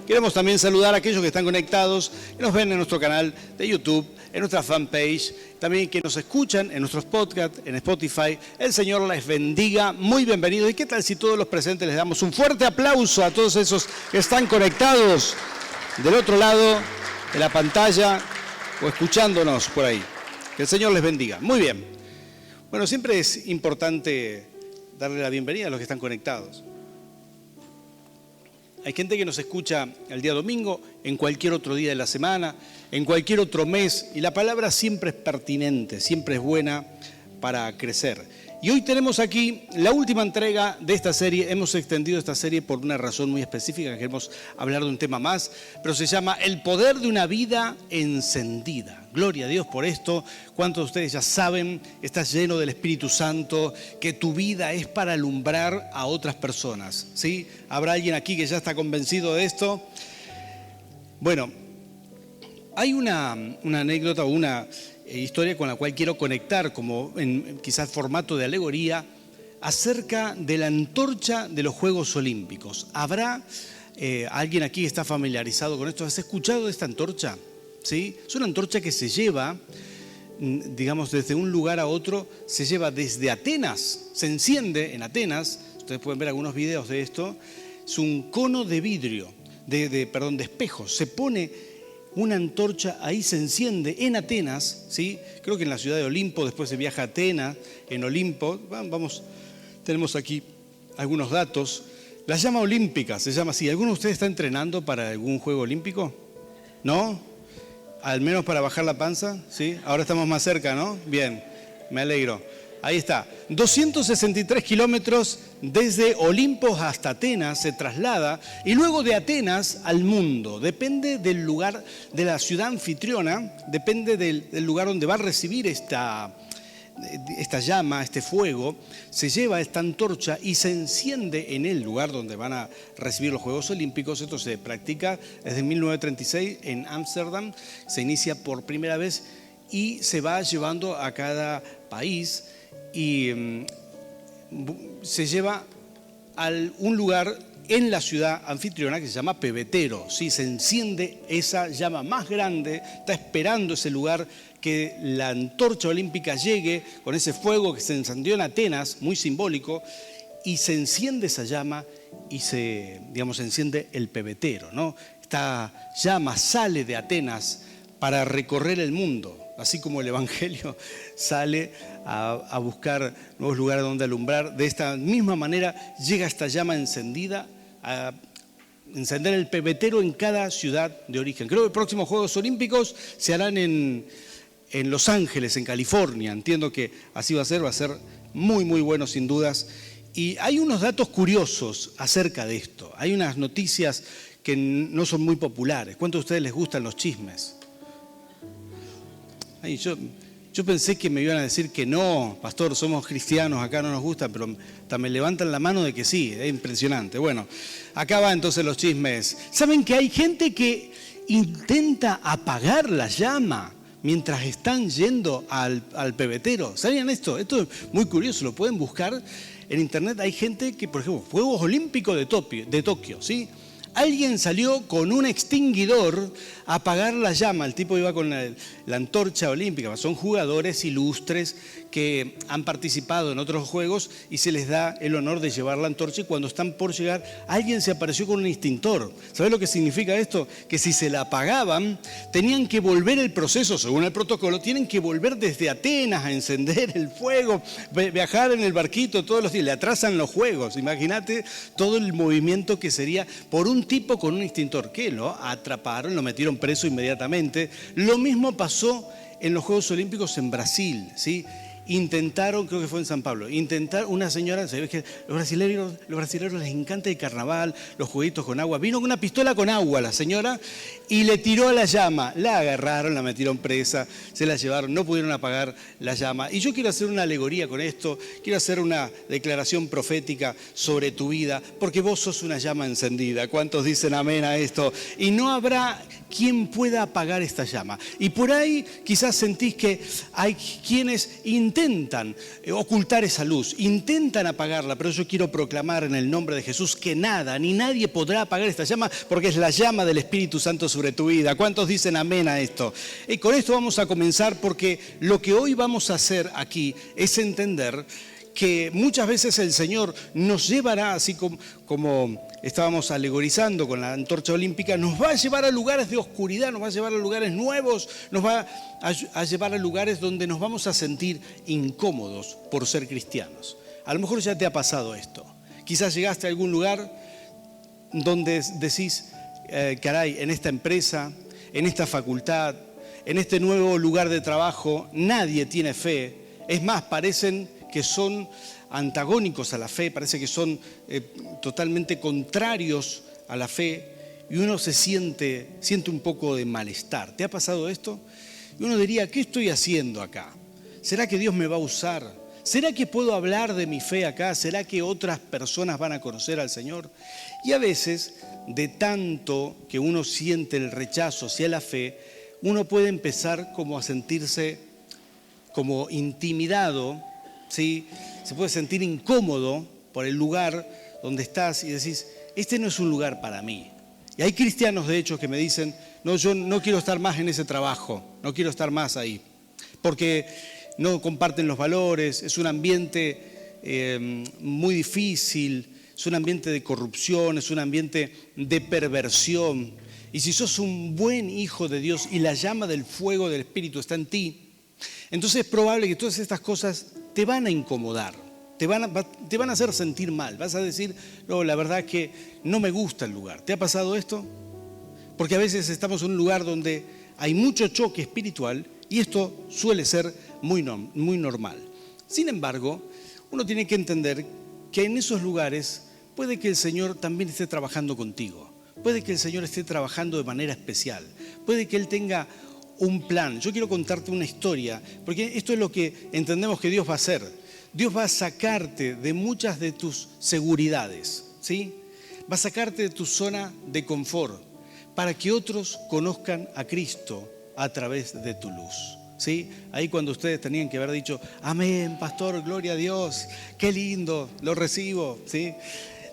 Queremos también saludar a aquellos que están conectados, que nos ven en nuestro canal de YouTube, en nuestra fanpage, también que nos escuchan en nuestros podcasts, en Spotify. El Señor les bendiga, muy bienvenidos. ¿Y qué tal si todos los presentes les damos un fuerte aplauso a todos esos que están conectados del otro lado de la pantalla o escuchándonos por ahí? Que el Señor les bendiga. Muy bien. Bueno, siempre es importante darle la bienvenida a los que están conectados. Hay gente que nos escucha el día domingo, en cualquier otro día de la semana, en cualquier otro mes, y la palabra siempre es pertinente, siempre es buena para crecer. Y hoy tenemos aquí la última entrega de esta serie. Hemos extendido esta serie por una razón muy específica, queremos hablar de un tema más, pero se llama El poder de una vida encendida. Gloria a Dios por esto. ¿Cuántos de ustedes ya saben, estás lleno del Espíritu Santo, que tu vida es para alumbrar a otras personas? ¿Sí? ¿Habrá alguien aquí que ya está convencido de esto? Bueno, hay una anécdota o una historia con la cual quiero conectar, como en quizás formato de alegoría, acerca de la antorcha de los Juegos Olímpicos. ¿Habrá alguien aquí que está familiarizado con esto? ¿Has escuchado de esta antorcha? ¿Sí? Es una antorcha que se lleva, digamos, desde un lugar a otro, se lleva desde Atenas, se enciende en Atenas, ustedes pueden ver algunos videos de esto, es un cono de vidrio, de espejos, se pone una antorcha, ahí se enciende en Atenas, ¿sí? Creo que en la ciudad de Olimpo, después se viaja a Atenas, en Olimpo, vamos, tenemos aquí algunos datos. La llama olímpica, se llama así. ¿Alguno de ustedes está entrenando para algún juego olímpico? ¿No? ¿Al menos para bajar la panza? ¿Sí? Ahora estamos más cerca, ¿no? Bien, me alegro. Ahí está. 263 kilómetros desde Olimpo hasta Atenas se traslada y luego de Atenas al mundo. Depende del lugar, de la ciudad anfitriona, depende del lugar donde va a recibir esta llama, este fuego. Se lleva esta antorcha y se enciende en el lugar donde van a recibir los Juegos Olímpicos. Esto se practica desde 1936 en Ámsterdam. Se inicia por primera vez y se va llevando a cada país. Y se lleva a un lugar en la ciudad anfitriona que se llama pebetero, ¿sí? Se enciende esa llama más grande, está esperando ese lugar que la antorcha olímpica llegue con ese fuego que se encendió en Atenas, muy simbólico, y se enciende esa llama y se enciende el pebetero, ¿no? Esta llama sale de Atenas para recorrer el mundo. Así como el Evangelio sale a buscar nuevos lugares donde alumbrar, de esta misma manera llega esta llama encendida a encender el pebetero en cada ciudad de origen. Creo que los próximos Juegos Olímpicos se harán en Los Ángeles, en California. Entiendo que así va a ser muy, muy bueno sin dudas. Y hay unos datos curiosos acerca de esto. Hay unas noticias que no son muy populares. ¿Cuántos de ustedes les gustan los chismes? Ay, yo pensé que me iban a decir que no, pastor, somos cristianos, acá no nos gusta, pero me levantan la mano de que sí, es impresionante. Bueno, acá va entonces los chismes. ¿Saben que hay gente que intenta apagar la llama mientras están yendo al pebetero? ¿Sabían esto? Esto es muy curioso, lo pueden buscar en internet. Hay gente que, por ejemplo, Juegos Olímpicos de Tokio, ¿sí? Alguien salió con un extinguidor a apagar la llama. El tipo iba con la antorcha olímpica. Son jugadores ilustres que han participado en otros juegos y se les da el honor de llevar la antorcha. Y cuando están por llegar, alguien se apareció con un extintor. ¿Sabes lo que significa esto? Que si se la apagaban, tenían que volver el proceso, según el protocolo, tienen que volver desde Atenas a encender el fuego, viajar en el barquito todos los días. Le atrasan los juegos. Imagínate todo el movimiento que sería por un tipo con un extintor. ¿Qué? Lo atraparon, lo metieron preso inmediatamente. Lo mismo pasó en los Juegos Olímpicos en Brasil, ¿sí? Intentaron, creo que fue en San Pablo, una señora, ¿sabes que los brasileños les encanta el carnaval, los jueguitos con agua? Vino con una pistola con agua la señora y le tiró a la llama. La agarraron, la metieron presa, se la llevaron, no pudieron apagar la llama. Y yo quiero hacer una alegoría con esto, quiero hacer una declaración profética sobre tu vida, porque vos sos una llama encendida. ¿Cuántos dicen amén a esto? Y no habrá quien pueda apagar esta llama. Y por ahí quizás sentís que hay quienes intentan intentan ocultar esa luz, intentan apagarla, pero yo quiero proclamar en el nombre de Jesús que nada, ni nadie podrá apagar esta llama, porque es la llama del Espíritu Santo sobre tu vida. ¿Cuántos dicen amén a esto? Y con esto vamos a comenzar, porque lo que hoy vamos a hacer aquí es entender que muchas veces el Señor nos llevará, así como estábamos alegorizando con la antorcha olímpica, nos va a llevar a lugares de oscuridad, nos va a llevar a lugares nuevos, nos va a llevar a lugares donde nos vamos a sentir incómodos por ser cristianos. A lo mejor ya te ha pasado esto. Quizás llegaste a algún lugar donde decís, caray, en esta empresa, en esta facultad, en este nuevo lugar de trabajo, nadie tiene fe. Es más, parecen que son antagónicos a la fe, parece que son totalmente contrarios a la fe, y uno se siente un poco de malestar. ¿Te ha pasado esto? Y uno diría, ¿qué estoy haciendo acá? ¿Será que Dios me va a usar? ¿Será que puedo hablar de mi fe acá? ¿Será que otras personas van a conocer al Señor? Y a veces, de tanto que uno siente el rechazo hacia la fe, uno puede empezar como a sentirse como intimidado, ¿sí? Se puede sentir incómodo por el lugar donde estás y decís, este no es un lugar para mí. Y hay cristianos, de hecho, que me dicen, no, yo no quiero estar más en ese trabajo, no quiero estar más ahí, porque no comparten los valores, es un ambiente muy difícil, es un ambiente de corrupción, es un ambiente de perversión. Y si sos un buen hijo de Dios y la llama del fuego del Espíritu está en ti, entonces es probable que todas estas cosas te van a incomodar, te van a hacer sentir mal. Vas a decir, no, la verdad que no me gusta el lugar. ¿Te ha pasado esto? Porque a veces estamos en un lugar donde hay mucho choque espiritual y esto suele ser muy normal. Sin embargo, uno tiene que entender que en esos lugares puede que el Señor también esté trabajando contigo. Puede que el Señor esté trabajando de manera especial. Puede que Él tenga un plan. Yo quiero contarte una historia, porque esto es lo que entendemos que Dios va a hacer. Dios va a sacarte de muchas de tus seguridades, ¿sí? Va a sacarte de tu zona de confort para que otros conozcan a Cristo a través de tu luz, ¿sí? Ahí cuando ustedes tenían que haber dicho, amén, pastor, gloria a Dios, qué lindo, lo recibo, ¿sí?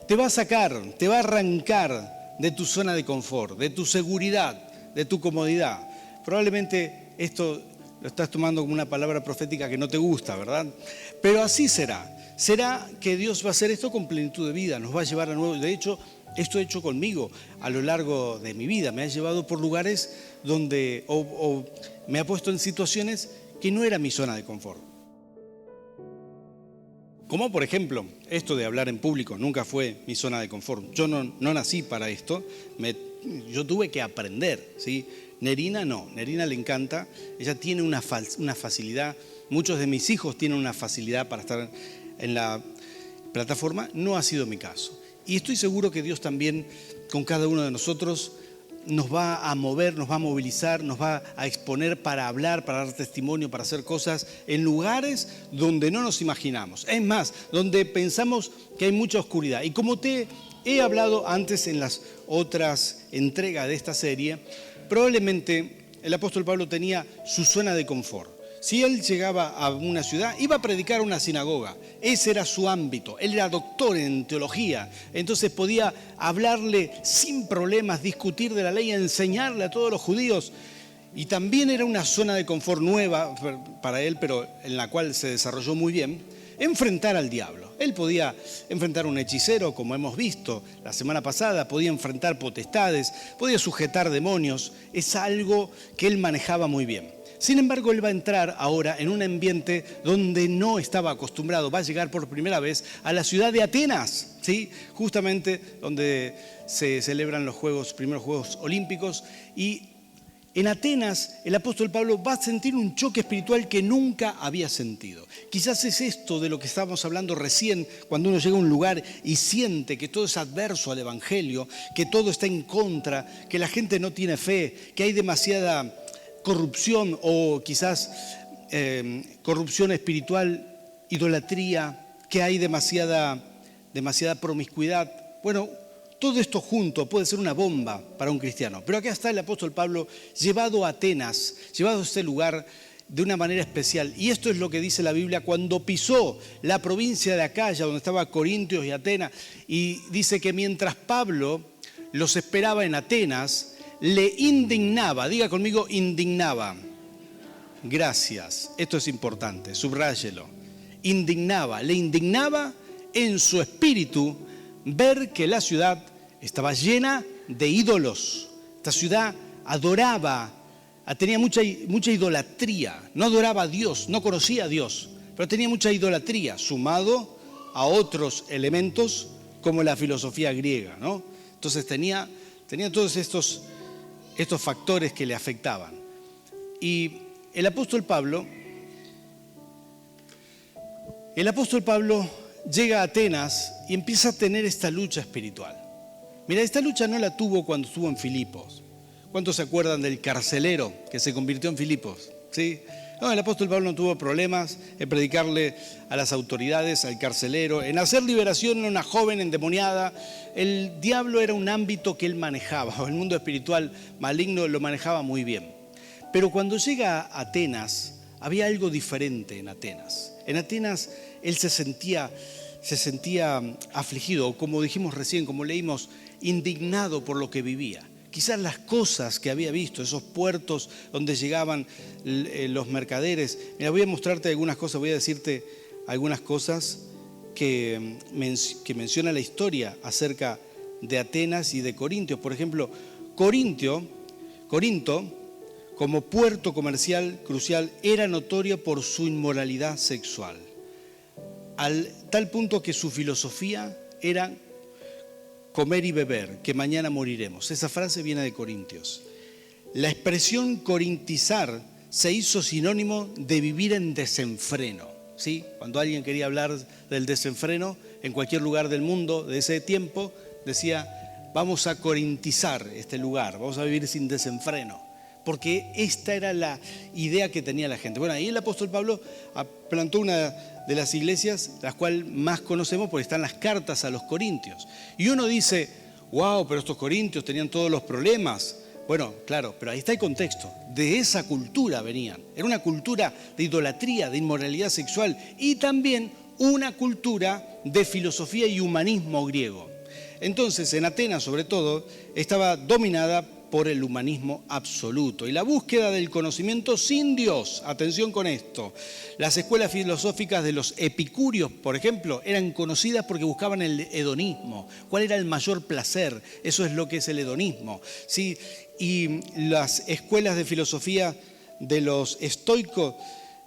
Te va a sacar, te va a arrancar de tu zona de confort, de tu seguridad, de tu comodidad. Probablemente esto lo estás tomando como una palabra profética que no te gusta, ¿verdad? Pero así será. Será que Dios va a hacer esto con plenitud de vida, nos va a llevar a nuevo. De hecho, esto ha hecho conmigo a lo largo de mi vida. Me ha llevado por lugares donde o me ha puesto en situaciones que no era mi zona de confort. Como por ejemplo, esto de hablar en público nunca fue mi zona de confort. Yo no nací para esto, yo tuve que aprender, ¿sí? Nerina no, Nerina le encanta, ella tiene una facilidad, muchos de mis hijos tienen una facilidad para estar en la plataforma, no ha sido mi caso. Y estoy seguro que Dios también con cada uno de nosotros nos va a mover, nos va a movilizar, nos va a exponer para hablar, para dar testimonio, para hacer cosas en lugares donde no nos imaginamos. Es más, donde pensamos que hay mucha oscuridad. Y como te he hablado antes en las otras entregas de esta serie, probablemente el apóstol Pablo tenía su zona de confort. Si él llegaba a una ciudad, iba a predicar a una sinagoga. Ese era su ámbito. Él era doctor en teología. Entonces podía hablarle sin problemas, discutir de la ley, enseñarle a todos los judíos. Y también era una zona de confort nueva para él, pero en la cual se desarrolló muy bien, enfrentar al diablo. Él podía enfrentar a un hechicero, como hemos visto la semana pasada, podía enfrentar potestades, podía sujetar demonios. Es algo que él manejaba muy bien. Sin embargo, él va a entrar ahora en un ambiente donde no estaba acostumbrado. Va a llegar por primera vez a la ciudad de Atenas, ¿sí? Justamente donde se celebran los primeros Juegos Olímpicos. Y en Atenas, el apóstol Pablo va a sentir un choque espiritual que nunca había sentido. Quizás es esto de lo que estábamos hablando recién, cuando uno llega a un lugar y siente que todo es adverso al Evangelio, que todo está en contra, que la gente no tiene fe, que hay demasiada corrupción o quizás corrupción espiritual, idolatría, que hay demasiada promiscuidad. Bueno, todo esto junto puede ser una bomba para un cristiano. Pero acá está el apóstol Pablo llevado a Atenas, llevado a este lugar de una manera especial. Y esto es lo que dice la Biblia cuando pisó la provincia de Acaya, donde estaba Corintios y Atenas, y dice que mientras Pablo los esperaba en Atenas, le indignaba, diga conmigo, indignaba. Gracias, esto es importante, subráyelo. Indignaba, le indignaba en su espíritu ver que la ciudad estaba llena de ídolos. Esta ciudad adoraba, tenía mucha idolatría, no adoraba a Dios, no conocía a Dios, pero tenía mucha idolatría, sumado a otros elementos como la filosofía griega, ¿no? Entonces tenía todos estos factores que le afectaban. Y el apóstol Pablo llega a Atenas y empieza a tener esta lucha espiritual. Mira, esta lucha no la tuvo cuando estuvo en Filipos. ¿Cuántos se acuerdan del carcelero que se convirtió en Filipos? ¿Sí? No, el apóstol Pablo no tuvo problemas en predicarle a las autoridades, al carcelero, en hacer liberación a una joven endemoniada. El diablo era un ámbito que él manejaba, o el mundo espiritual maligno lo manejaba muy bien. Pero cuando llega a Atenas, había algo diferente en Atenas. En Atenas él se sentía afligido, como dijimos recién, como leímos, indignado por lo que vivía. Quizás las cosas que había visto, esos puertos donde llegaban los mercaderes. Mira, voy a mostrarte algunas cosas, voy a decirte algunas cosas que menciona la historia acerca de Atenas y de Corintios. Por ejemplo, Corinto, como puerto comercial crucial, era notorio por su inmoralidad sexual, al tal punto que su filosofía era comer y beber, que mañana moriremos. Esa frase viene de Corintios. La expresión corintizar se hizo sinónimo de vivir en desenfreno, ¿sí? Cuando alguien quería hablar del desenfreno, en cualquier lugar del mundo de ese tiempo, decía, vamos a corintizar este lugar, vamos a vivir sin desenfreno. Porque esta era la idea que tenía la gente. Bueno, ahí el apóstol Pablo plantó una de las iglesias, las cuales más conocemos porque están las cartas a los corintios. Y uno dice, wow, pero estos corintios tenían todos los problemas. Bueno, claro, pero ahí está el contexto. De esa cultura venían. Era una cultura de idolatría, de inmoralidad sexual y también una cultura de filosofía y humanismo griego. Entonces, en Atenas, sobre todo, estaba dominada por el humanismo absoluto y la búsqueda del conocimiento sin Dios. Atención con esto. Las escuelas filosóficas de los epicúreos, por ejemplo, eran conocidas porque buscaban el hedonismo. ¿Cuál era el mayor placer? Eso es lo que es el hedonismo, ¿sí? Y las escuelas de filosofía de los estoicos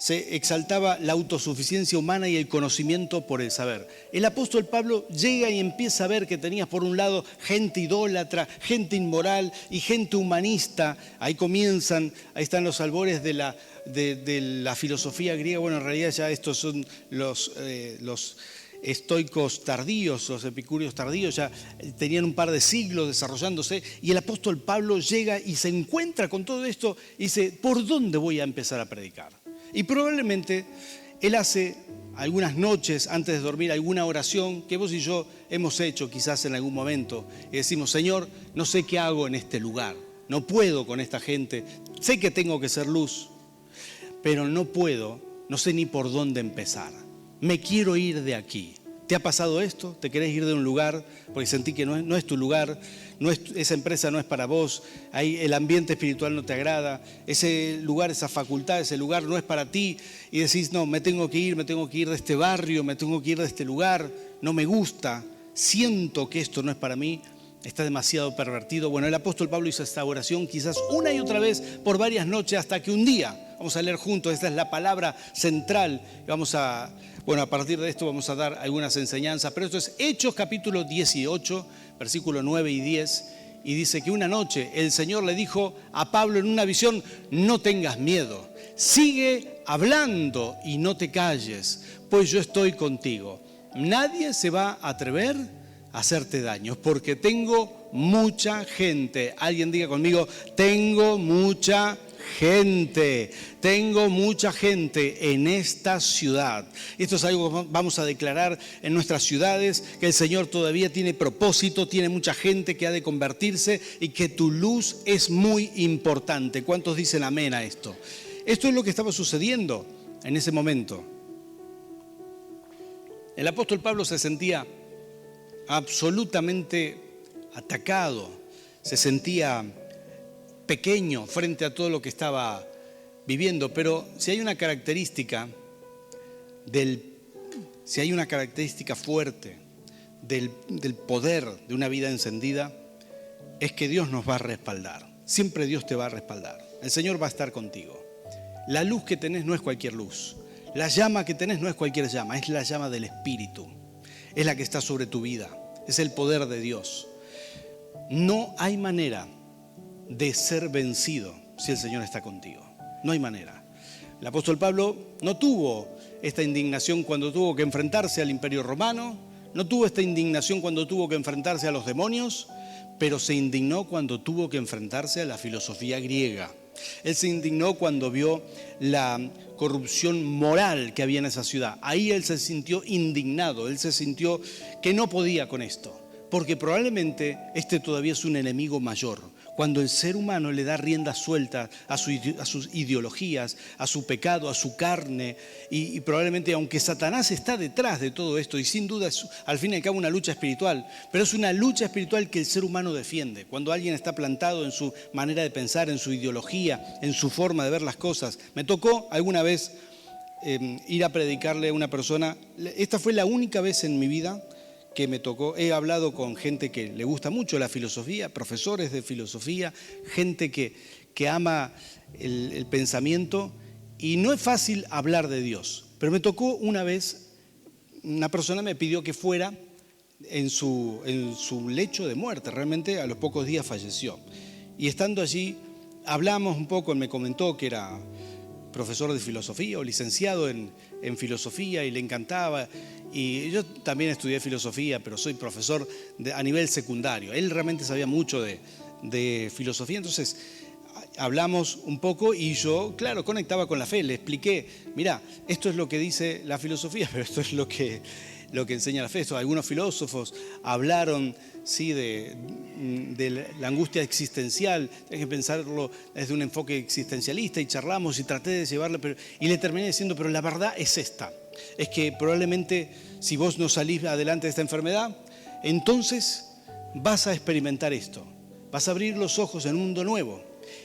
se exaltaba la autosuficiencia humana y el conocimiento por el saber. El apóstol Pablo llega y empieza a ver que tenías por un lado gente idólatra, gente inmoral y gente humanista. Ahí están los albores de la filosofía griega. Bueno, en realidad ya estos son los estoicos tardíos, los epicúreos tardíos, ya tenían un par de siglos desarrollándose, y el apóstol Pablo llega y se encuentra con todo esto y dice, ¿por dónde voy a empezar a predicar? Y probablemente él hace algunas noches antes de dormir alguna oración que vos y yo hemos hecho quizás en algún momento y decimos, Señor, no sé qué hago en este lugar, no puedo con esta gente, sé que tengo que ser luz, pero no puedo, no sé ni por dónde empezar, me quiero ir de aquí. ¿Te ha pasado esto? ¿Te querés ir de un lugar porque sentí que no es tu lugar? Esa empresa no es para vos, ahí el ambiente espiritual no te agrada, ese lugar, esa facultad, ese lugar no es para ti y decís, no, me tengo que ir de este barrio, me tengo que ir de este lugar, no me gusta, siento que esto no es para mí, está demasiado pervertido. Bueno, el apóstol Pablo hizo esta oración quizás una y otra vez por varias noches hasta que un día, vamos a leer juntos, esta es la palabra central, a partir de esto vamos a dar algunas enseñanzas, pero esto es Hechos capítulo 18, versículo 9 y 10, y dice que una noche el Señor le dijo a Pablo en una visión, no tengas miedo, sigue hablando y no te calles, pues yo estoy contigo. Nadie se va a atrever a hacerte daño, porque tengo mucha gente. Alguien diga conmigo, tengo mucha gente en esta ciudad. Esto es algo que vamos a declarar en nuestras ciudades, que el Señor todavía tiene propósito, tiene mucha gente que ha de convertirse y que tu luz es muy importante. ¿Cuántos dicen amén a esto? Esto es lo que estaba sucediendo en ese momento. El apóstol Pablo se sentía absolutamente atacado, se sentía pequeño frente a todo lo que estaba viviendo, pero si hay una característica fuerte del poder de una vida encendida, es que Dios nos va a respaldar. Siempre Dios te va a respaldar. El Señor va a estar contigo. La luz que tenés no es cualquier luz. La llama que tenés no es cualquier llama, es la llama del Espíritu. Es la que está sobre tu vida. Es el poder de Dios. No hay manera de ser vencido si el Señor está contigo. No hay manera. El apóstol Pablo no tuvo esta indignación cuando tuvo que enfrentarse al Imperio Romano, no tuvo esta indignación cuando tuvo que enfrentarse a los demonios, pero se indignó cuando tuvo que enfrentarse a la filosofía griega. Él se indignó cuando vio la corrupción moral que había en esa ciudad. Ahí él se sintió indignado, él se sintió que no podía con esto, porque probablemente este todavía es un enemigo mayor. Cuando el ser humano le da rienda suelta a sus ideologías, a su pecado, a su carne, y probablemente aunque Satanás está detrás de todo esto, y sin duda es al fin y al cabo una lucha espiritual, pero es una lucha espiritual que el ser humano defiende. Cuando alguien está plantado en su manera de pensar, en su ideología, en su forma de ver las cosas. Me tocó alguna vez ir a predicarle a una persona. Esta fue la única vez en mi vida que me tocó. He hablado con gente que le gusta mucho la filosofía, profesores de filosofía, gente que ama el pensamiento, y no es fácil hablar de Dios. Pero me tocó una vez, una persona me pidió que fuera en su lecho de muerte, realmente a los pocos días falleció. Y estando allí, hablamos un poco, él me comentó que era profesor de filosofía o licenciado en filosofía y le encantaba. Y yo también estudié filosofía, pero soy profesor a nivel secundario. Él realmente sabía mucho de filosofía, entonces hablamos un poco y yo, claro, conectaba con la fe. Le expliqué, mira, esto es lo que dice la filosofía, pero esto es lo que enseña la fe. Algunos filósofos hablaron, sí, de la angustia existencial. Hay que pensarlo desde un enfoque existencialista, y charlamos y traté de llevarle, y le terminé diciendo, pero la verdad es esta. Es que probablemente si vos no salís adelante de esta enfermedad, entonces vas a experimentar esto. Vas a abrir los ojos en un mundo nuevo.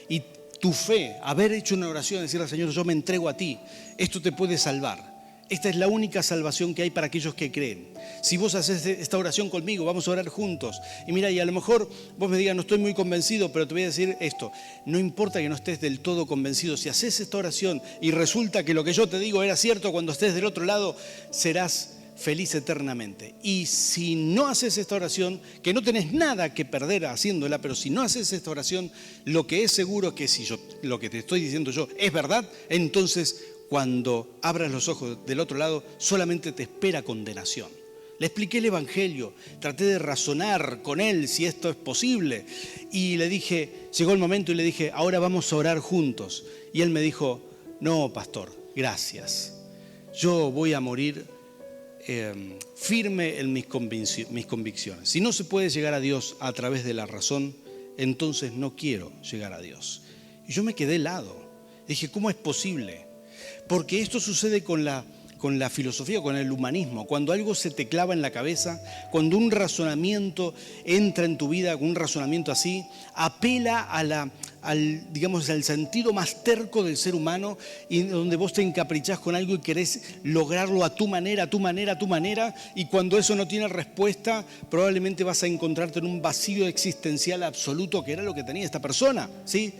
Y tu fe, haber hecho una oración, decirle al Señor, yo me entrego a ti, esto te puede salvar. Esta es la única salvación que hay para aquellos que creen. Si vos haces esta oración conmigo, vamos a orar juntos. Y mira, y a lo mejor vos me digas, no estoy muy convencido, pero te voy a decir esto. No importa que no estés del todo convencido. Si haces esta oración y resulta que lo que yo te digo era cierto, cuando estés del otro lado, serás feliz eternamente. Y si no haces esta oración, que no tenés nada que perder haciéndola, pero si no haces esta oración, lo que es seguro es que si lo que te estoy diciendo yo es verdad, entonces cuando abras los ojos del otro lado, solamente te espera condenación. Le expliqué el Evangelio, traté de razonar con él si esto es posible. Y le dije, llegó el momento y le dije, ahora vamos a orar juntos. Y él me dijo, no, pastor, gracias. Yo voy a morir firme en mis convicciones. Si no se puede llegar a Dios a través de la razón, entonces no quiero llegar a Dios. Y yo me quedé helado. Dije, ¿cómo es posible? Porque esto sucede con la filosofía, con el humanismo. Cuando algo se te clava en la cabeza, cuando un razonamiento entra en tu vida, un razonamiento así, apela al sentido más terco del ser humano, y donde vos te encaprichás con algo y querés lograrlo a tu manera, y cuando eso no tiene respuesta, probablemente vas a encontrarte en un vacío existencial absoluto, que era lo que tenía esta persona, ¿sí?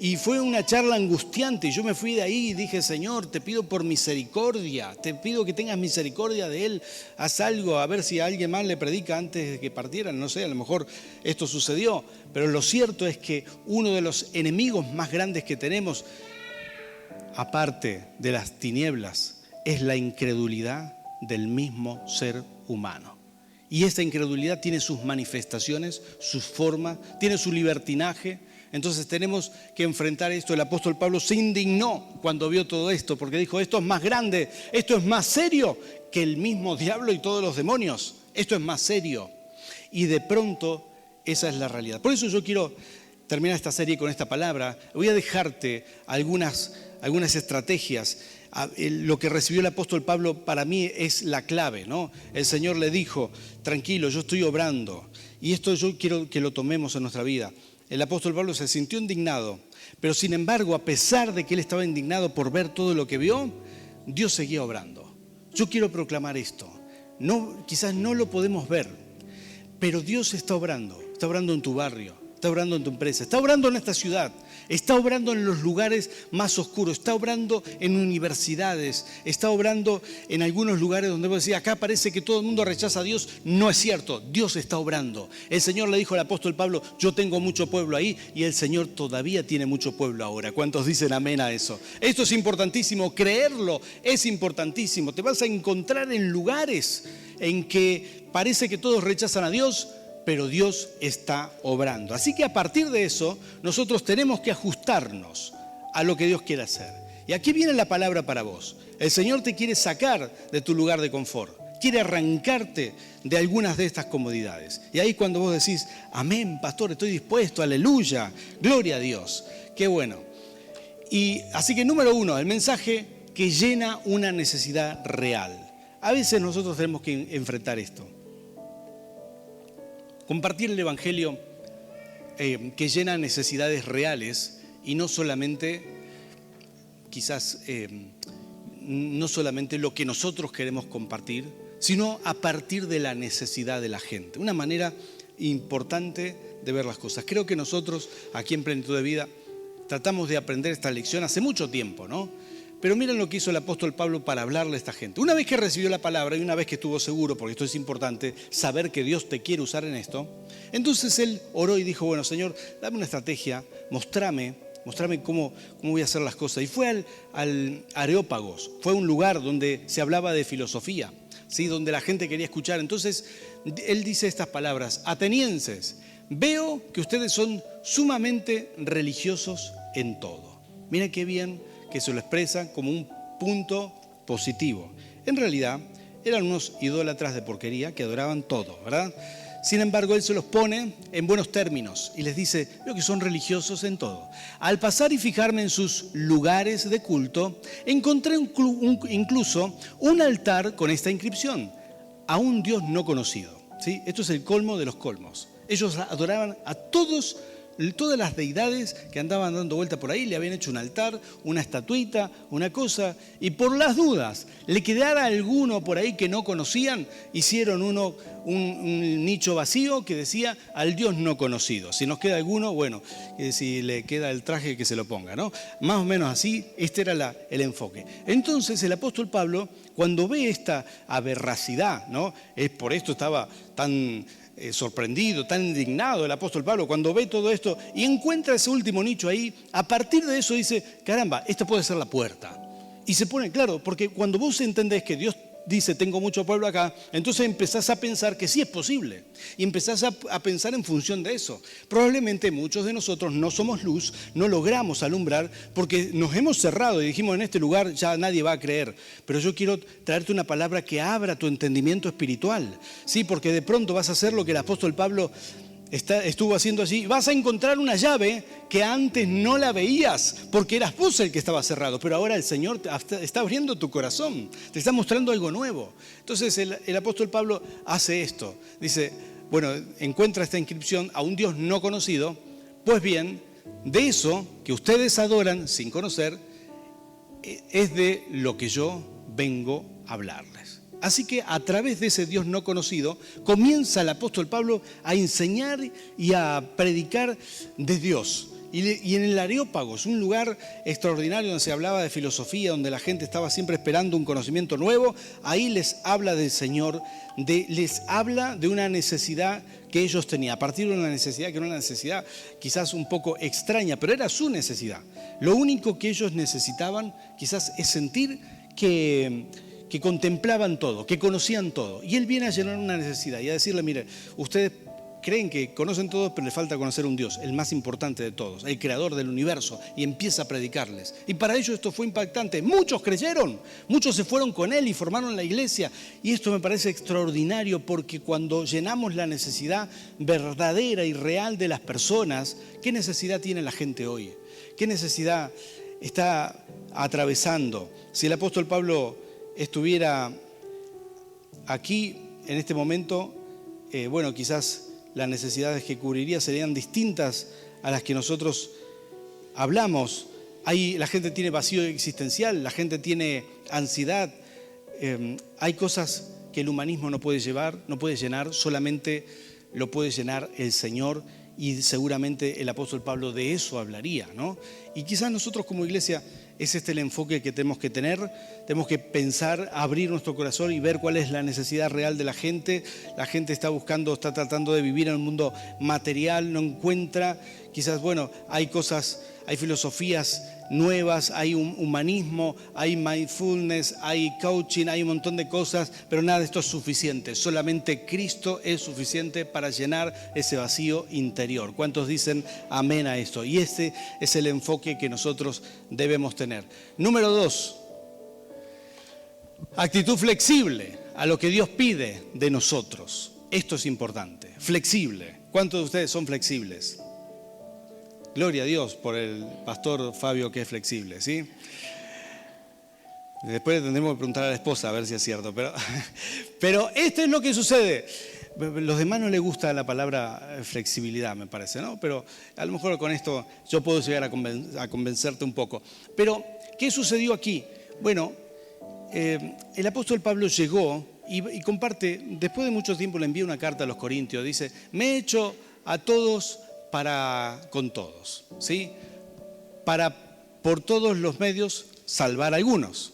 Y fue una charla angustiante, y yo me fui de ahí y dije, Señor, te pido por misericordia, te pido que tengas misericordia de él, haz algo, a ver si a alguien más le predica antes de que partieran, no sé, a lo mejor esto sucedió, pero lo cierto es que uno de los enemigos más grandes que tenemos, aparte de las tinieblas, es la incredulidad del mismo ser humano. Y esta incredulidad tiene sus manifestaciones, sus formas, tiene su libertinaje. Entonces tenemos que enfrentar esto. El apóstol Pablo se indignó cuando vio todo esto, porque dijo, esto es más grande, esto es más serio que el mismo diablo y todos los demonios. Esto es más serio. Y de pronto esa es la realidad. Por eso yo quiero terminar esta serie con esta palabra. Voy a dejarte algunas algunas estrategias. Lo que recibió el apóstol Pablo para mí es la clave, ¿no? El Señor le dijo, tranquilo, yo estoy obrando. Y esto yo quiero que lo tomemos en nuestra vida. El apóstol Pablo se sintió indignado, pero sin embargo, a pesar de que él estaba indignado por ver todo lo que vio, Dios seguía obrando. Yo quiero proclamar esto. No, quizás no lo podemos ver, pero Dios está obrando en tu barrio, está obrando en tu empresa, está obrando en esta ciudad, está obrando en los lugares más oscuros, está obrando en universidades, está obrando en algunos lugares donde vos decís, acá parece que todo el mundo rechaza a Dios. No es cierto, Dios está obrando. El Señor le dijo al apóstol Pablo, yo tengo mucho pueblo ahí, y el Señor todavía tiene mucho pueblo ahora. ¿Cuántos dicen amén a eso? Esto es importantísimo, creerlo es importantísimo. Te vas a encontrar en lugares en que parece que todos rechazan a Dios, pero Dios está obrando. Así que a partir de eso, nosotros tenemos que ajustarnos a lo que Dios quiere hacer. Y aquí viene la palabra para vos. El Señor te quiere sacar de tu lugar de confort. Quiere arrancarte de algunas de estas comodidades. Y ahí cuando vos decís, amén, pastor, estoy dispuesto, aleluya, gloria a Dios. Qué bueno. Y así que número 1, el mensaje que llena una necesidad real. A veces nosotros tenemos que enfrentar esto. Compartir el Evangelio que llena necesidades reales y no solamente, quizás, no solamente lo que nosotros queremos compartir, sino a partir de la necesidad de la gente. Una manera importante de ver las cosas. Creo que nosotros aquí en Plenitud de Vida tratamos de aprender esta lección hace mucho tiempo, ¿no? Pero miren lo que hizo el apóstol Pablo para hablarle a esta gente. Una vez que recibió la palabra y una vez que estuvo seguro, porque esto es importante, saber que Dios te quiere usar en esto, entonces él oró y dijo, bueno, Señor, dame una estrategia, mostrame cómo voy a hacer las cosas. Y fue al Areópagos, fue un lugar donde se hablaba de filosofía, ¿sí? Donde la gente quería escuchar. Entonces él dice estas palabras, atenienses, veo que ustedes son sumamente religiosos en todo. Miren qué bien que se lo expresa como un punto positivo. En realidad, eran unos idólatras de porquería que adoraban todo, ¿verdad? Sin embargo, él se los pone en buenos términos y les dice, veo que son religiosos en todo. Al pasar y fijarme en sus lugares de culto, encontré incluso un altar con esta inscripción, a un Dios no conocido. ¿Sí? Esto es el colmo de los colmos. Ellos adoraban a todas las deidades que andaban dando vuelta por ahí, le habían hecho un altar, una estatuita, una cosa, y por las dudas, le quedara alguno por ahí que no conocían, hicieron un nicho vacío que decía al Dios no conocido. Si nos queda alguno, bueno, si le queda el traje que se lo ponga, ¿no? Más o menos así, este era el enfoque. Entonces el apóstol Pablo, cuando ve esta aberracidad, ¿no? Por esto estaba tan sorprendido, tan indignado el apóstol Pablo cuando ve todo esto y encuentra ese último nicho ahí. A partir de eso dice, caramba, esta puede ser la puerta. Y se pone claro, porque cuando vos entendés que Dios dice, tengo mucho pueblo acá, entonces empezás a pensar que sí es posible. Y empezás a pensar en función de eso. Probablemente muchos de nosotros no somos luz, no logramos alumbrar porque nos hemos cerrado y dijimos, en este lugar ya nadie va a creer. Pero yo quiero traerte una palabra que abra tu entendimiento espiritual. Sí, porque de pronto vas a hacer lo que el apóstol Pablo estuvo haciendo allí. Vas a encontrar una llave que antes no la veías porque eras vos el que estaba cerrado, pero ahora el Señor está abriendo tu corazón, te está mostrando algo nuevo. Entonces el apóstol Pablo hace esto, dice, bueno, encuentra esta inscripción a un Dios no conocido. Pues bien, de eso que ustedes adoran sin conocer es de lo que yo vengo a hablarles. Así que a través de ese Dios no conocido comienza el apóstol Pablo a enseñar y a predicar de Dios. Y en el Areópagos, un lugar extraordinario donde se hablaba de filosofía, donde la gente estaba siempre esperando un conocimiento nuevo, ahí les habla del Señor, les habla de una necesidad que ellos tenían, a partir de una necesidad que era una necesidad quizás un poco extraña, pero era su necesidad. Lo único que ellos necesitaban quizás es sentir que contemplaban todo, que conocían todo. Y él viene a llenar una necesidad y a decirle, mire, ustedes creen que conocen todo, pero les falta conocer un Dios, el más importante de todos, el creador del universo, y empieza a predicarles. Y para ellos esto fue impactante. Muchos creyeron, muchos se fueron con él y formaron la iglesia. Y esto me parece extraordinario porque cuando llenamos la necesidad verdadera y real de las personas, ¿qué necesidad tiene la gente hoy? ¿Qué necesidad está atravesando. Si el apóstol Pablo estuviera aquí en este momento, bueno, quizás las necesidades que cubriría serían distintas a las que nosotros hablamos. La gente tiene vacío existencial, la gente tiene ansiedad. Hay cosas que el humanismo no puede llenar, solamente lo puede llenar el Señor, y seguramente el apóstol Pablo de eso hablaría, ¿no? Y quizás nosotros como iglesia es este el enfoque que tenemos que tener. Tenemos que pensar, abrir nuestro corazón y ver cuál es la necesidad real de la gente. La gente está tratando de vivir en un mundo material, no encuentra. Quizás, bueno, hay filosofías nuevas, hay un humanismo, hay mindfulness, hay coaching, hay un montón de cosas, pero nada de esto es suficiente. Solamente Cristo es suficiente para llenar ese vacío interior. ¿Cuántos dicen amén a esto? Y este es el enfoque que nosotros debemos tener. Número 2, actitud flexible a lo que Dios pide de nosotros. Esto es importante, flexible. ¿Cuántos de ustedes son flexibles? Gloria a Dios por el pastor Fabio, que es flexible, ¿sí? Después tendremos que preguntar a la esposa a ver si es cierto, pero esto es lo que sucede. Los demás no les gusta la palabra flexibilidad, me parece, ¿no? Pero a lo mejor con esto yo puedo llegar a convencerte un poco. Pero, ¿qué sucedió aquí? Bueno, el apóstol Pablo llegó y comparte, después de mucho tiempo le envía una carta a los Corintios, dice: me he hecho a todos con todos, ¿sí? Para por todos los medios salvar a algunos.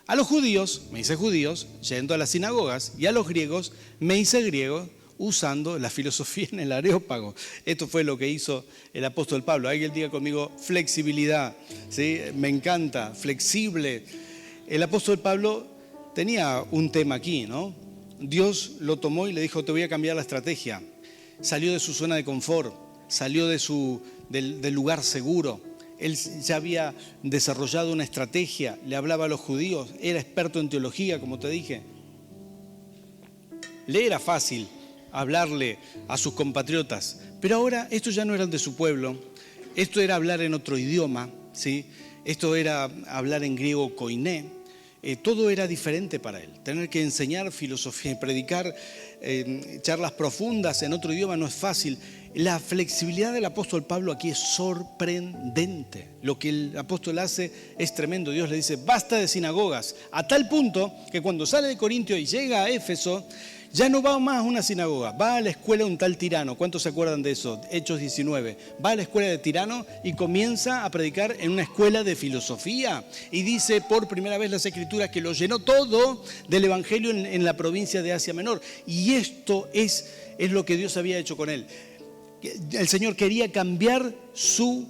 A los judíos me hice judíos yendo a las sinagogas, y a los griegos me hice griego usando la filosofía en el Areópago. Esto fue lo que hizo el apóstol Pablo. Alguien diga conmigo flexibilidad, ¿sí? Me encanta, flexible. El apóstol Pablo tenía un tema aquí, ¿no? Dios lo tomó y le dijo: te voy a cambiar la estrategia. Salió de su zona de confort, salió del lugar seguro. Él ya había desarrollado una estrategia, le hablaba a los judíos, era experto en teología, como te dije. Le era fácil hablarle a sus compatriotas, pero ahora esto ya no era de su pueblo, esto era hablar en otro idioma, ¿sí? Esto era hablar en griego koiné. Todo era diferente para él. Tener que enseñar filosofía y predicar charlas profundas en otro idioma no es fácil. La flexibilidad del apóstol Pablo aquí es sorprendente. Lo que el apóstol hace es tremendo. Dios le dice: basta de sinagogas, a tal punto que cuando sale de Corintio y llega a Éfeso, ya no va más a una sinagoga, va a la escuela de un tal Tirano. ¿Cuántos se acuerdan de eso? Hechos 19. Va a la escuela de Tirano y comienza a predicar en una escuela de filosofía. Y dice por primera vez las Escrituras que lo llenó todo del Evangelio en la provincia de Asia Menor. Y esto es lo que Dios había hecho con él. El Señor quería cambiar su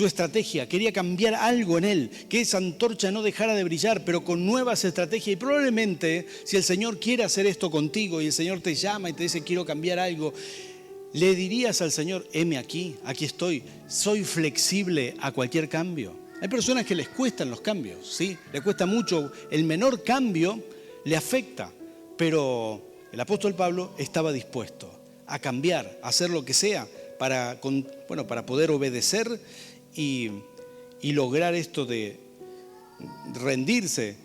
estrategia, quería cambiar algo en él, que esa antorcha no dejara de brillar, pero con nuevas estrategias. Y probablemente, si el Señor quiere hacer esto contigo y el Señor te llama y te dice: quiero cambiar algo, le dirías al Señor: heme aquí estoy, soy flexible a cualquier cambio. Hay personas que les cuestan los cambios, ¿sí? Les cuesta mucho, el menor cambio le afecta, pero el apóstol Pablo estaba dispuesto a cambiar, a hacer lo que sea para poder obedecer y lograr esto de rendirse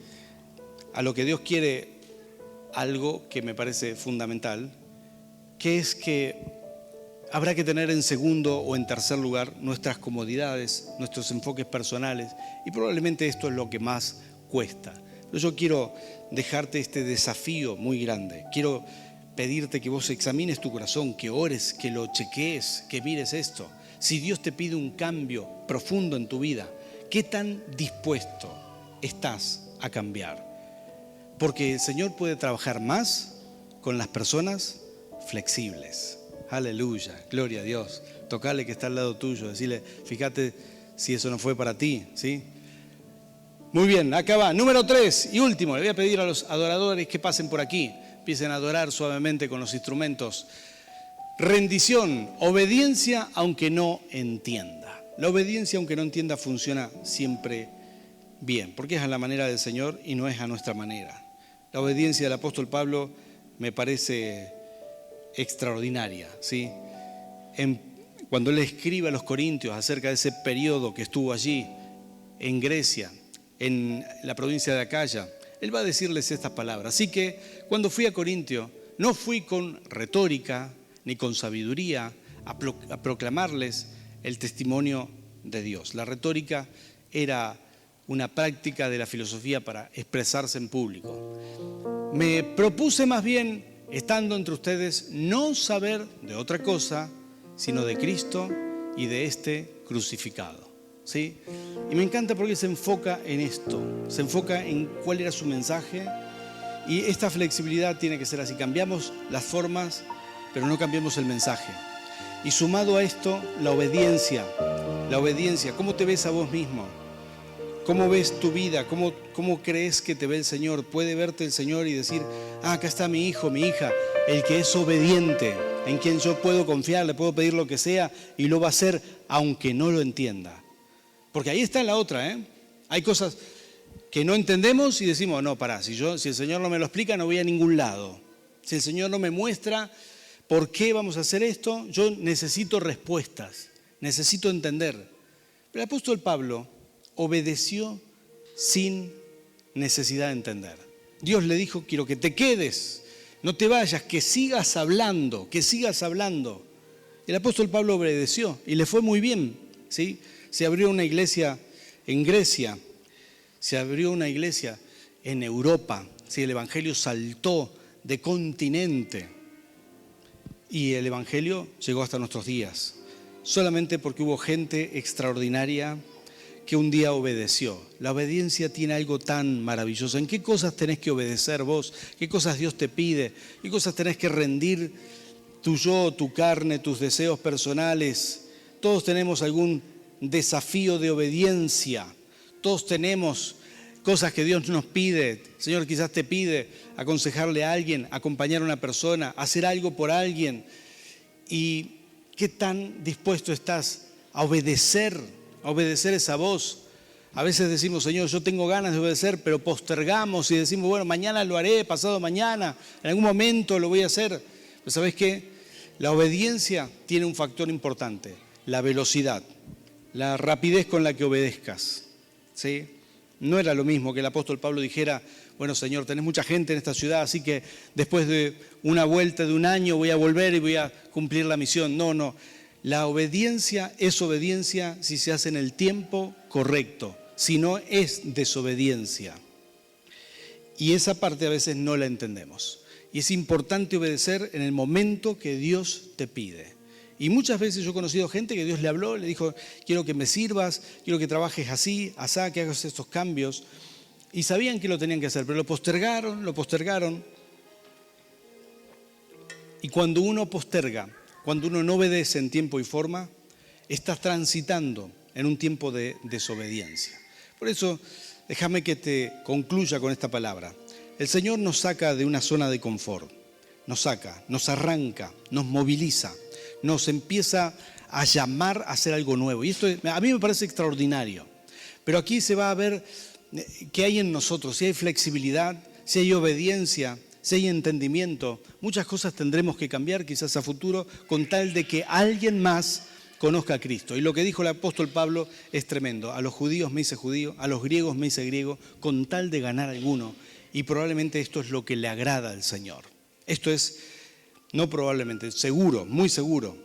a lo que Dios quiere. Algo que me parece fundamental, que es que habrá que tener en segundo o en tercer lugar nuestras comodidades, nuestros enfoques personales, y probablemente esto es lo que más cuesta. Pero yo quiero dejarte este desafío muy grande. Quiero pedirte que vos examines tu corazón, que ores, que lo chequees, que mires esto. Si Dios te pide un cambio profundo en tu vida, ¿qué tan dispuesto estás a cambiar? Porque el Señor puede trabajar más con las personas flexibles. Aleluya, gloria a Dios. Tocale que está al lado tuyo, decirle: fíjate si eso no fue para ti, ¿sí? Muy bien, acá va. Número 3 y último. Le voy a pedir a los adoradores que pasen por aquí. Empiecen a adorar suavemente con los instrumentos. Rendición, obediencia aunque no entienda. La obediencia aunque no entienda funciona siempre bien, porque es a la manera del Señor y no es a nuestra manera. La obediencia del apóstol Pablo me parece extraordinaria, ¿sí? Cuando él escribe a los Corintios acerca de ese periodo que estuvo allí, en Grecia, en la provincia de Acaya, él va a decirles estas palabras. Así que cuando fui a Corintio, no fui con retórica ni con sabiduría a proclamarles el testimonio de Dios. La retórica era una práctica de la filosofía para expresarse en público. Me propuse más bien, estando entre ustedes, no saber de otra cosa, sino de Cristo y de este crucificado. ¿Sí? Y me encanta porque se enfoca en esto, se enfoca en cuál era su mensaje, y esta flexibilidad tiene que ser así. Cambiamos las formas, pero no cambiamos el mensaje. Y sumado a esto, la obediencia. ¿Cómo te ves a vos mismo? ¿Cómo ves tu vida? ¿Cómo crees que te ve el Señor? Puede verte el Señor y decir, acá está mi hijo, mi hija, el que es obediente, en quien yo puedo confiar, le puedo pedir lo que sea y lo va a hacer aunque no lo entienda. Porque ahí está la otra, ¿eh? Hay cosas que no entendemos y decimos, no, pará, si el Señor no me lo explica, no voy a ningún lado. Si el Señor no me muestra por qué vamos a hacer esto, yo necesito respuestas, necesito entender. Pero el apóstol Pablo obedeció sin necesidad de entender. Dios le dijo, quiero que te quedes, no te vayas, que sigas hablando, que sigas hablando. El apóstol Pablo obedeció y le fue muy bien, ¿sí? Se abrió una iglesia en Grecia, se abrió una iglesia en Europa, ¿sí? El evangelio saltó de continente y el evangelio llegó hasta nuestros días, solamente porque hubo gente extraordinaria que un día obedeció. La obediencia tiene algo tan maravilloso. ¿En qué cosas tenés que obedecer vos? ¿Qué cosas Dios te pide? ¿Qué cosas tenés que rendir tu yo, tu carne, tus deseos personales? Todos tenemos algún desafío de obediencia. Todos tenemos cosas que Dios nos pide. El Señor quizás te pide aconsejarle a alguien, acompañar a una persona, hacer algo por alguien. ¿Y qué tan dispuesto estás a obedecer esa voz? A veces decimos, Señor, yo tengo ganas de obedecer, pero postergamos y decimos, bueno, mañana lo haré, pasado mañana, en algún momento lo voy a hacer. Pero ¿sabes qué? La obediencia tiene un factor importante, la velocidad, la rapidez con la que obedezcas, ¿sí? No era lo mismo que el apóstol Pablo dijera, bueno, Señor, tenés mucha gente en esta ciudad, así que después de una vuelta de un año voy a volver y voy a cumplir la misión. No. La obediencia es obediencia si se hace en el tiempo correcto, si no es desobediencia. Y esa parte a veces no la entendemos. Y es importante obedecer en el momento que Dios te pide. Y muchas veces yo he conocido gente que Dios le habló, le dijo, quiero que me sirvas, quiero que trabajes así, asá, que hagas estos cambios. Y sabían que lo tenían que hacer, pero lo postergaron. Y cuando uno posterga, cuando uno no obedece en tiempo y forma, estás transitando en un tiempo de desobediencia. Por eso, déjame que te concluya con esta palabra. El Señor nos saca de una zona de confort, nos arranca, nos moviliza, nos empieza a llamar a hacer algo nuevo. Y esto a mí me parece extraordinario. Pero aquí se va a ver qué hay en nosotros, si hay flexibilidad, si hay obediencia, si hay entendimiento. Muchas cosas tendremos que cambiar quizás a futuro con tal de que alguien más conozca a Cristo. Y lo que dijo el apóstol Pablo es tremendo. A los judíos me hice judío, a los griegos me hice griego, con tal de ganar alguno. Y probablemente esto es lo que le agrada al Señor. Esto es, no probablemente, seguro, muy seguro,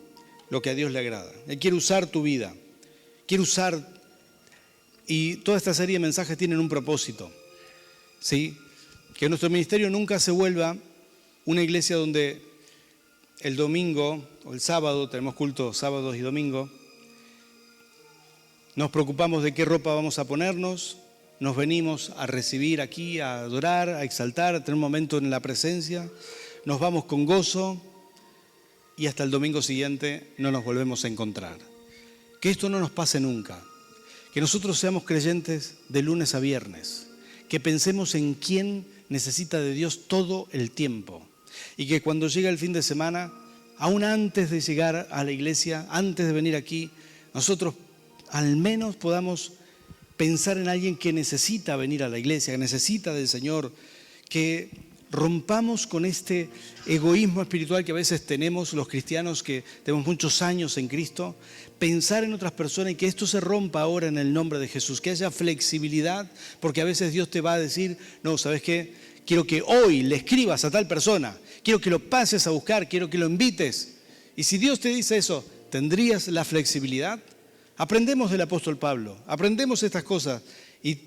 lo que a Dios le agrada. Él quiere usar tu vida, quiere usar, y toda esta serie de mensajes tienen un propósito, ¿sí? Que nuestro ministerio nunca se vuelva una iglesia donde el domingo o el sábado, tenemos cultos sábados y domingos, nos preocupamos de qué ropa vamos a ponernos, nos venimos a recibir aquí, a adorar, a exaltar, a tener un momento en la presencia, nos vamos con gozo y hasta el domingo siguiente no nos volvemos a encontrar. Que esto no nos pase nunca, que nosotros seamos creyentes de lunes a viernes, que pensemos en quién necesita de Dios todo el tiempo y que cuando llega el fin de semana, aún antes de llegar a la iglesia, antes de venir aquí, nosotros al menos podamos pensar en alguien que necesita venir a la iglesia, que necesita del Señor, que rompamos con este egoísmo espiritual que a veces tenemos los cristianos que tenemos muchos años en Cristo. Pensar en otras personas y que esto se rompa ahora en el nombre de Jesús. Que haya flexibilidad, porque a veces Dios te va a decir, no, ¿sabes qué? Quiero que hoy le escribas a tal persona. Quiero que lo pases a buscar, quiero que lo invites. Y si Dios te dice eso, ¿tendrías la flexibilidad? Aprendemos del apóstol Pablo, aprendemos estas cosas y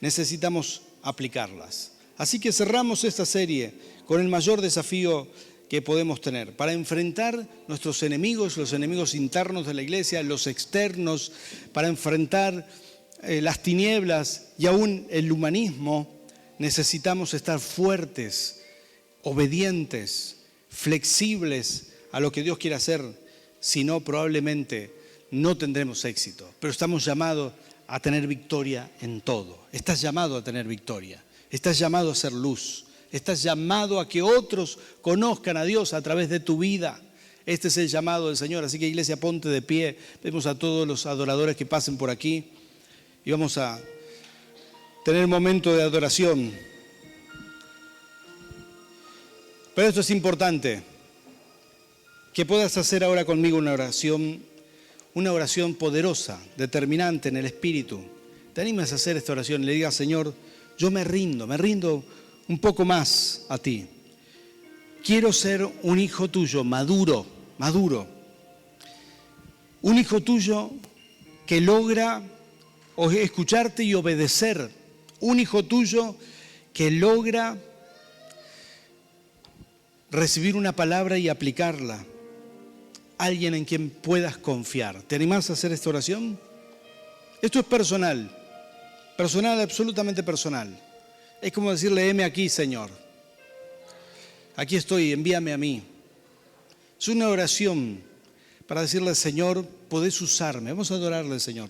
necesitamos aplicarlas. Así que cerramos esta serie con el mayor desafío que podemos tener para enfrentar nuestros enemigos, los enemigos internos de la iglesia, los externos, para enfrentar las tinieblas y aún el humanismo. Necesitamos estar fuertes, obedientes, flexibles a lo que Dios quiere hacer, si no probablemente no tendremos éxito. Pero estamos llamados a tener victoria en todo. Estás llamado a tener victoria. Estás llamado a ser luz. Estás llamado a que otros conozcan a Dios a través de tu vida. Este es el llamado del Señor. Así que, iglesia, ponte de pie. Vemos a todos los adoradores que pasen por aquí. Y vamos a tener un momento de adoración. Pero esto es importante. Que puedas hacer ahora conmigo una oración poderosa, determinante en el Espíritu. Te animas a hacer esta oración y le digas, Señor, yo me rindo un poco más a ti. Quiero ser un hijo tuyo, maduro. Un hijo tuyo que logra escucharte y obedecer. Un hijo tuyo que logra recibir una palabra y aplicarla. Alguien en quien puedas confiar. ¿Te animás a hacer esta oración? Esto es personal, absolutamente personal. Es como decirle, heme aquí, Señor. Aquí estoy, envíame a mí. Es una oración para decirle, Señor, podés usarme. Vamos a adorarle, Señor.